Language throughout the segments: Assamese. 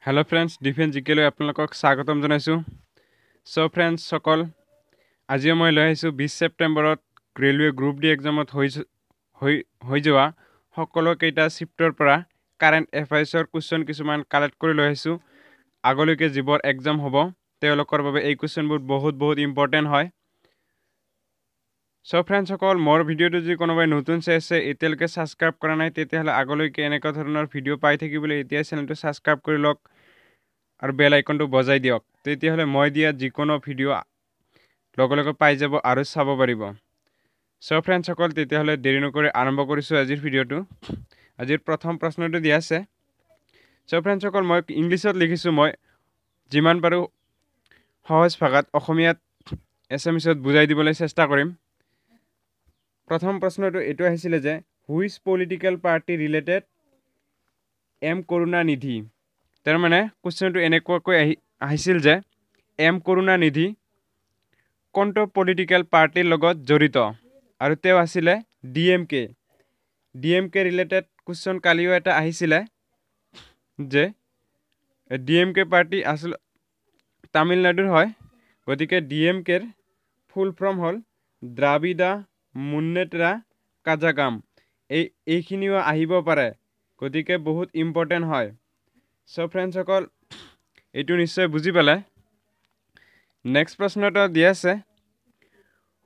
Hello friends, Defense জিকেলৈ আপোনালোকক স্বাগতম জনাইছোঁ। So friends সকল, আজি মই লৈ আহিছোঁ 20 ছেপ্টেম্বৰত ৰেলৱে গ্ৰুপ ডি এক্সামত হৈ যোৱা সকলো কেইটা শিফটৰ পৰা কাৰেণ্ট এফেয়াৰ্ছৰ কুৱেশ্যন কিছুমান কালেক্ট কৰি লৈ আহিছোঁ। আগলৈকে যিবোৰ এক্সাম হ'ব তেওঁলোকৰ বাবে এই কুৱেশ্যনবোৰ বহুত ইম্পৰ্টেণ্ট হয়। So friends সকল, মোৰ ভিডিঅ'টো যদি কোনোবাই নতুন চাই আছে এতিয়ালৈকে ছাবস্ক্ৰাইব কৰা নাই তেতিয়াহ'লে আগলৈকে এনেকুৱা ধৰণৰ ভিডিঅ' পাই থাকিবলৈ এতিয়া চেনেলটো ছাবস্ক্ৰাইব কৰি লওক আৰু বেল আইকনটো বজাই দিয়ক। তেতিয়াহ'লে মই দিয়া যিকোনো ভিডিঅ' লগে পাই যাব আৰু চাব পাৰিব। So friends সকল, তেতিয়াহ'লে দেৰি নকৰি আৰম্ভ কৰিছোঁ আজিৰ ভিডিঅ'টো। আজিৰ প্ৰথম প্ৰশ্নটো দিয়া আছে। So friends সকল, মই ইংলিছত লিখিছোঁ, মই যিমান পাৰোঁ সহজ ভাষাত অসমীয়াত এছামিছত বুজাই দিবলৈ চেষ্টা কৰিম। প্ৰথম প্ৰশ্নটো এইটো আহিছিলে যে which political party related M Karunanidhi. তাৰমানে কুৱেশ্যনটো এনেকুৱাকৈ আহিছিল যে এম কৰুণানিধি কোনটো পলিটিকেল পাৰ্টিৰ লগত জড়িত, আৰু তেওঁ আছিলে DMK ৰিলেটেড কুৱেশ্যন কালিও এটা আহিছিলে যে DMK পাৰ্টি আচলতে তামিলনাডুৰ হয়। গতিকে DMKৰ ফুল ফৰ্ম হ'ল দ্ৰাবিড়া মুন্নেত্ৰা কাজাগাম। এইখিনিও আহিব পাৰে, গতিকে বহুত ইম্পৰ্টেণ্ট হয়। So friends সকল, এইটো নিশ্চয় বুজি পালে। নেক্সট প্ৰশ্ন এটা দিয়া আছে,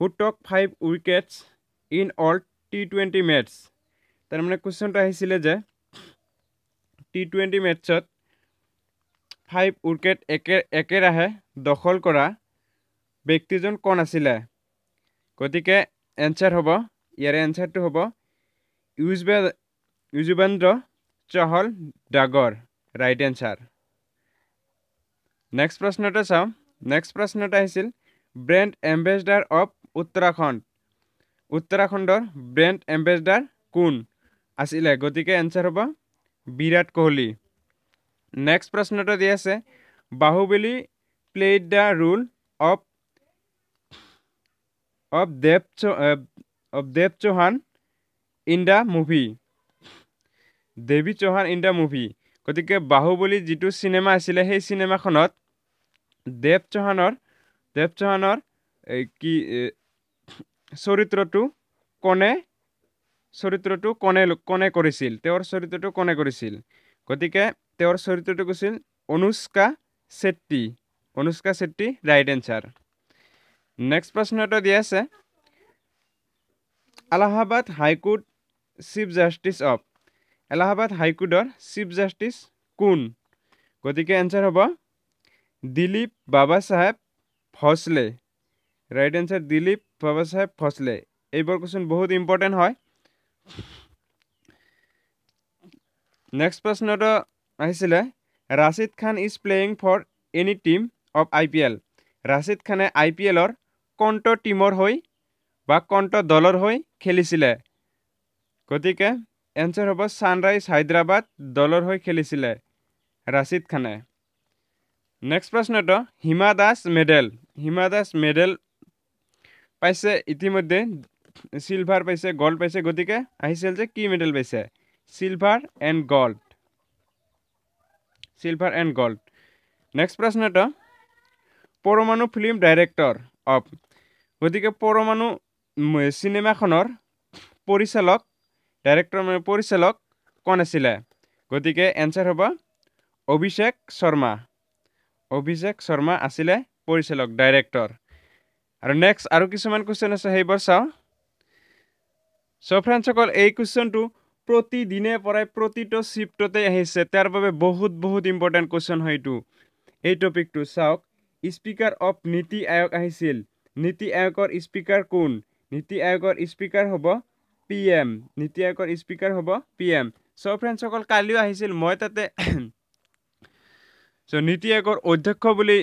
হু টক 5 উইকেটছ ইন অল T20 মেটছ। তাৰমানে কুৱেশ্যনটো আহিছিলে যে T20 মেটছত 5 উইকেট একেৰাহে দখল কৰা ব্যক্তিজন কোন আছিলে। গতিকে ইয়াৰে এনচাৰটো হ'ব যুজবেন্দ্ৰ চহল ডাগৰ, ৰাইট এনচাৰ। নেক্সট প্ৰশ্নটো চাওঁ। নেক্সট প্ৰশ্নটো আহিছিল ব্ৰেণ্ড এম্বেছডাৰ অফ উত্তৰাখণ্ডৰ ব্ৰেণ্ড এম্বেছডাৰ কোন আছিলে। গতিকে এনচাৰ হ'ব বিৰাট কোহলি। নেক্সট প্ৰশ্নটো দি আছে Bahubali played the role of Dev Chauhan in the movie. Devi Chauhan in the movie. গতিকে বাহুবলী যিটো চিনেমা আছিলে সেই চিনেমাখনত দেৱ চৌহানৰ চৰিত্ৰটো কোনে কৰিছিল, তেওঁৰ চৰিত্ৰটো কোনে কৰিছিল। গতিকে তেওঁৰ চৰিত্ৰটো কৈছিল Anushka Shetty, right answer. Next প্ৰশ্ন এটা দিয়া আছে এলাহাবাদ হাইকোৰ্ট চিফ জাষ্টিছ কোন। গতিকে এনচাৰ হ'ব দিলীপ বাবা চাহেব ভোসলে, ৰাইট এনচাৰ দিলীপ বাবা চাহেব ভোসলে। এইবোৰ কুৱেশ্যন বহুত ইম্পৰ্টেণ্ট হয়। নেক্সট প্ৰশ্নটো আহিছিলে Rashid Khan is playing for any team of IPL। Rashid খানে IPLৰ কোনটো টিমৰ হৈ বা কোনটো দলৰ হৈ খেলিছিলে। গতিকে এনচাৰ হ'ব ছানৰাইজ হায়দৰাবাদ দলৰ হৈ খেলিছিলে ৰাছিদ খানে। নেক্সট প্ৰশ্নটো হিমা দাস মেডেল পাইছে ইতিমধ্যে, চিলভাৰ পাইছে, গ'ল্ড পাইছে। গতিকে আহিছিল যে কি মেডেল পাইছে, চিলভাৰ এণ্ড গ'ল্ড। নেক্সট প্ৰশ্নটো পৰমাণু ফিল্ম ডাইৰেক্টৰ অফ। গতিকে পৰমাণু চিনেমাখনৰ পৰিচালক কোন আছিলে। গতিকে এনচাৰ হ'ব অভিষেক শৰ্মা আছিলে পৰিচালক, ডাইৰেক্টৰ। আৰু নেক্সট আৰু কিছুমান কুৱেশ্যন আছে, সেইবোৰ চাওঁ। So friends সকল, এই কুৱেশ্যনটো প্ৰতিদিনে পৰাই প্ৰতিটো শিফটতে আহিছে, তাৰ বাবে বহুত ইম্পৰ্টেণ্ট কুৱেশ্যন হয় এই টপিকটো। চাওক, স্পীকাৰ অফ নীতি আয়োগ আহিছিল। নীতি আয়োগৰ স্পীকাৰ কোন। নীতি আয়োগৰ স্পীকাৰ হ'ব PM। So friends সকল, কালিও আহিছিল, মই তাতে নীতি আয়োগৰ অধ্যক্ষ বুলি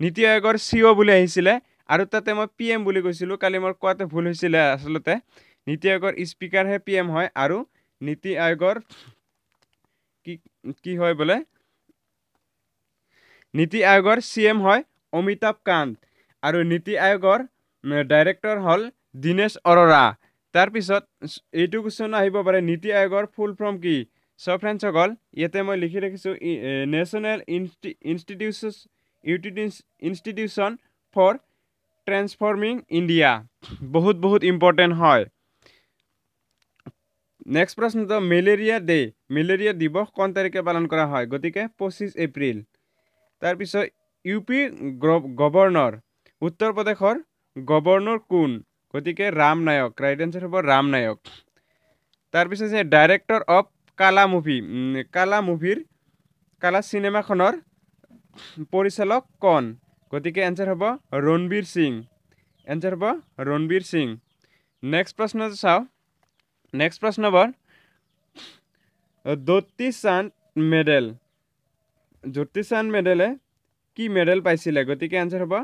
নীতি আয়োগৰ CEO বুলি আহিছিলে, আৰু তাতে মই PM বুলি কৈছিলোঁ। কালি মোৰ কোৱাতে ভুল হৈছিলে। আচলতে নীতি আয়োগৰ স্পীকাৰহে PM হয়, আৰু নীতি আয়োগৰ কি হয় বোলে, নীতি আয়োগৰ CM হয় অমিতাভ কান্ত, আৰু নীতি আয়োগৰ ডাইৰেক্টৰ হ'ল দীনেশ অৰোৰা। তাৰপিছত এইটো কুৱেশ্যন আহিব পাৰে, নীতি আয়োগৰ ফুল ফৰ্ম কি। সো ফ্ৰেণ্ডসকল ইয়াতে মই লিখি ৰাখিছোঁ national institution for transforming India বহুত বহুত ইম্পৰ্টেণ্ট হয় নেক্সট প্ৰশ্নটো মেলেৰিয়া দিৱস কোন তাৰিখে পালন কৰা হয় গতিকে 25 এপ্ৰিল তাৰপিছত ইউপি গভৰ্ণৰ উত্তৰ প্ৰদেশৰ গভৰ্ণৰ কোন গতিকে ৰাম নায়ক ৰাইট এনসাৰ হ'ব ৰাম নায়ক তাৰপিছত যে ডাইৰেক্টৰ অফ কালা চিনেমাখনৰ পৰিচালক কোন গতিকে এনসাৰ হ'ব ৰণবীৰ সিং নেক্সট প্ৰশ্ন চাও নেক্সট প্ৰশ্ন হ'ব জ্যোতি চান্দ মেডেলে কি মেডেল পাইছিলে গতিকে এনসাৰ হ'ব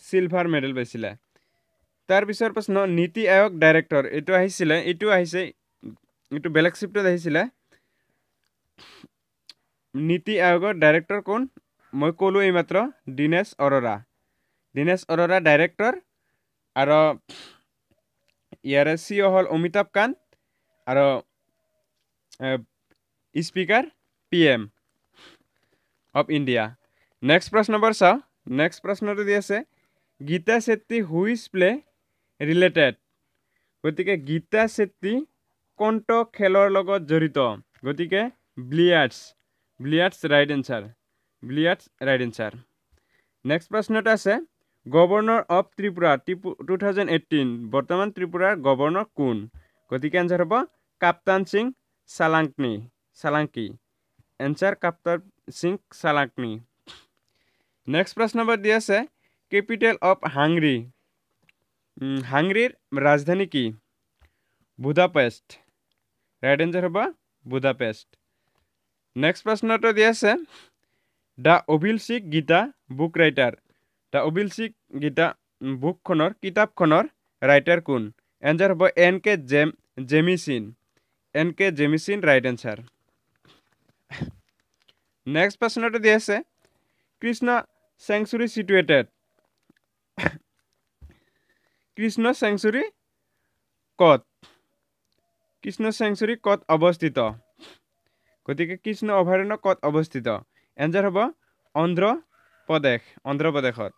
সিলভাৰ মেডেল পাইছিলে তাৰ পিছৰ প্ৰশ্ন নীতি আয়োগ ডাইৰেক্টৰ এইটো আহিছে এইটো বেলেগ শিফটত আহিছিলে নীতি আয়োগৰ ডাইৰেক্টৰ কোন মই ক'লো এইমাত্ৰ দীনেশ অৰোৰা ডাইৰেক্টৰ আৰু ইয়াৰে সিও হল অমিতাভ কান্ত আৰু speaker PM of India next প্ৰশ্ন নম্বৰ চাও নেক্সট প্ৰশ্নটো দি আছে Gita Chetty which play related গতিকে গীতা চেট্টি কোনটো খেলৰ লগত জড়িত গতিকে ব্লিয়াৰ্ডছ ৰাইট এনসাৰ নেক্সট প্ৰশ্নটো আছে গভৰ্ণৰ অফ ত্ৰিপুৰা 2018 বৰ্তমান ত্ৰিপুৰাৰ গভৰ্ণৰ কোন গতিকে এনসাৰ হ'ব কাপ্তান সিং সালাংকি এনসাৰ কাপ্তান সিং সালাংকি নেক্সট প্ৰশ্ন নম্বৰ দি আছে কেপিটেল অফ হাংগৰীৰ ৰাজধানী কি বুদাপেষ্ট ৰাইট এনসাৰ হ'ব বুদাপেষ্ট নেক্সট প্ৰশ্নটো দি আছে দ্য অভিলচিক গীতা বুক ৰাইটাৰ কিতাপখনৰ ৰাইটাৰ কোন এনসাৰ হ'ব N.K. জেমিচিন ৰাইট এনসাৰ নেক্সট প্ৰশ্নটো দি আছে কৃষ্ণ চেংচুৰী ক'ত অৱস্থিত গতিকে কৃষ্ণ অভয়াৰণ্য ক'ত অৱস্থিত এনসাৰ হ'ব অন্ধ্ৰপ্ৰদেশত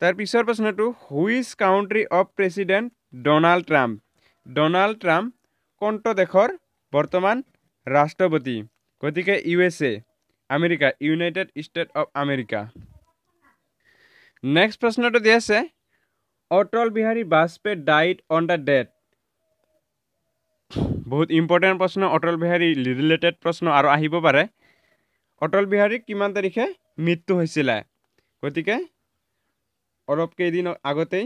তাৰ পিছৰ প্ৰশ্নটো which country of president Donald Trump কোনটো দেশৰ বৰ্তমান ৰাষ্ট্ৰপতি গতিকে USA America united state of America next প্ৰশ্নটো দি আছে Atal Bihari Vajpayee died on the date বহুত ইম্পৰ্টেণ্ট প্ৰশ্ন অটল বিহাৰী ৰিলেটেড প্ৰশ্ন আৰু আহিব পাৰে অটল বিহাৰী কিমান তাৰিখে মৃত্যু হৈছিলে গতিকে অলপ কেইদিন আগতেই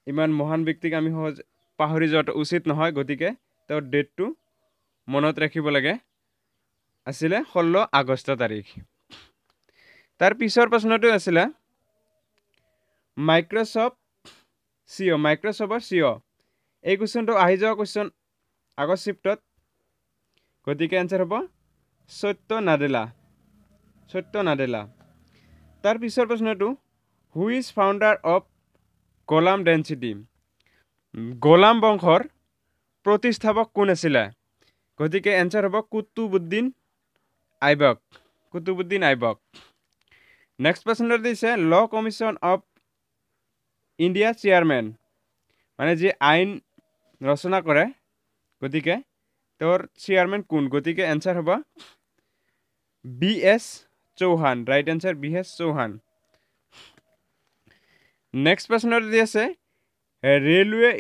ইমান মহান ব্যক্তিক আমি সহজ পাহৰি যোৱাটো উচিত নহয় গতিকে তেওঁৰ ডেটটো মনত ৰাখিব লাগে আছিলে 16 আগষ্ট তাৰিখ তাৰ পিছৰ প্ৰশ্নটো আছিলে মাইক্ৰ'ছফ্টৰ CEO এই কুৱেশ্যনটো আহি যোৱা কুৱেশ্যন আগৰ শিফটত গতিকে এনসাৰ হ'ব সত্য নাডেলা তাৰ পিছৰ প্ৰশ্নটো হুইচ ফাউণ্ডাৰ অফ গোলাম বংশৰ প্ৰতিষ্ঠাপক কোন আছিলে গতিকে এনসাৰ হ'ব কুতুবুদ্দিন আইবক নেক্সট প্ৰশ্নটো দিছে ল কমিশ্যন অফ ইণ্ডিয়া চেয়াৰমেন মানে যি আইন ৰচনা কৰে গতিকে তেওঁৰ চেয়াৰমেন কোন গতিকে এনসাৰ হ'ব BS Chauhan right answer BS Chauhan next প্ৰশ্নটো দি আছে ৰেলৱে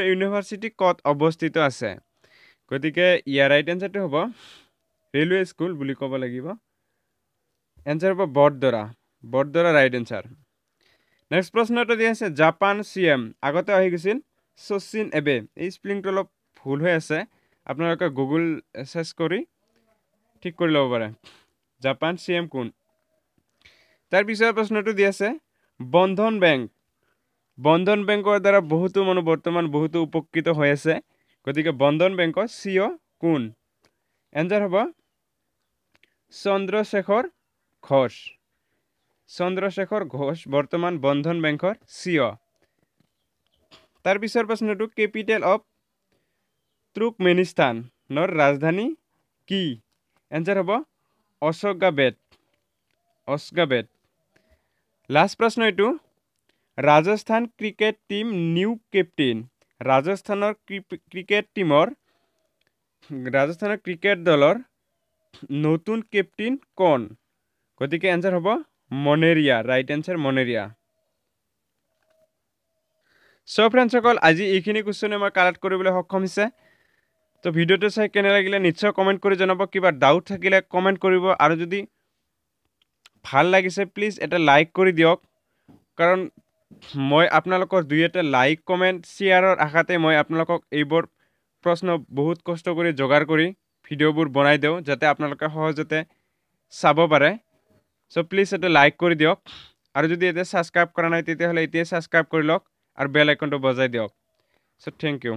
ইউনিভাৰ্চিটি ক'ত অৱস্থিত আছে গতিকে ইয়াৰ ৰাইট এনসাৰটো হ'ব ৰেলৱে স্কুল বুলি ক'ব লাগিব এনসাৰ হ'ব বৰদৰা ৰাইট এনসাৰ নেক্সট প্ৰশ্নটো দি আছে জাপান CM আগতে আহি গৈছিল শচীন এবে এই স্পেলিংটো অলপ ভুল হৈ আছে আপোনালোকে গুগল সাৰ্চ কৰি ঠিক কৰি ল'ব পাৰে জাপান CM কোন তাৰ পিছৰ প্ৰশ্নটো দি আছে বন্ধন বেংকৰ দ্বাৰা বহুতো মানুহ বৰ্তমান বহুতো উপকৃত হৈ আছে গতিকে বন্ধন বেংকৰ CEO কোন এনসাৰ হ'ব চন্দ্ৰশেখৰ ঘোষ বৰ্তমান বন্ধন বেংকৰ CEO তাৰ পিছৰ প্ৰশ্নটো কেপিটেল অফ তুৰ্কমেনিস্তানৰ ৰাজধানী কি এনসাৰ হ'ব অশগাবেদ লাষ্ট প্ৰশ্ন এইটো Rajasthan cricket team new captain ৰাজস্থানৰ ক্ৰিকেট দলৰ নতুন কেপ্টেইন কোন গতিকে এনসাৰ হ'ব মনেৰিয়া ৰাইট এনসাৰ মনেৰিয়া সো ফ্ৰেণ্ডসকল আজি এইখিনি কুৱেশ্যনে মই কালেক্ট কৰিবলৈ সক্ষম হৈছে তো ভিডিঅ'টো চাই কেনে লাগিলে নিশ্চয় কমেণ্ট কৰি জনাব কিবা ডাউট থাকিলে কমেণ্ট কৰিব আৰু যদি ভাল লাগিছে প্লিজ এটা লাইক কৰি দিয়ক কাৰণ মই আপোনালোকৰ দুই এটা লাইক কমেণ্ট শ্বেয়াৰৰ আশাতে মই আপোনালোকক এইবোৰ প্ৰশ্ন বহুত কষ্ট কৰি যোগাৰ কৰি ভিডিঅ'বোৰ বনাই দিওঁ যাতে আপোনালোকে সহজতে চাব পাৰে সো প্লিজ এটা লাইক কৰি দিয়ক আৰু যদি এতিয়া ছাবস্ক্ৰাইব কৰা নাই তেতিয়াহ'লে এতিয়া ছাবস্ক্ৰাইব কৰি লওক আৰু বেল আইকনটো বজাই দিয়ক সো থেংক ইউ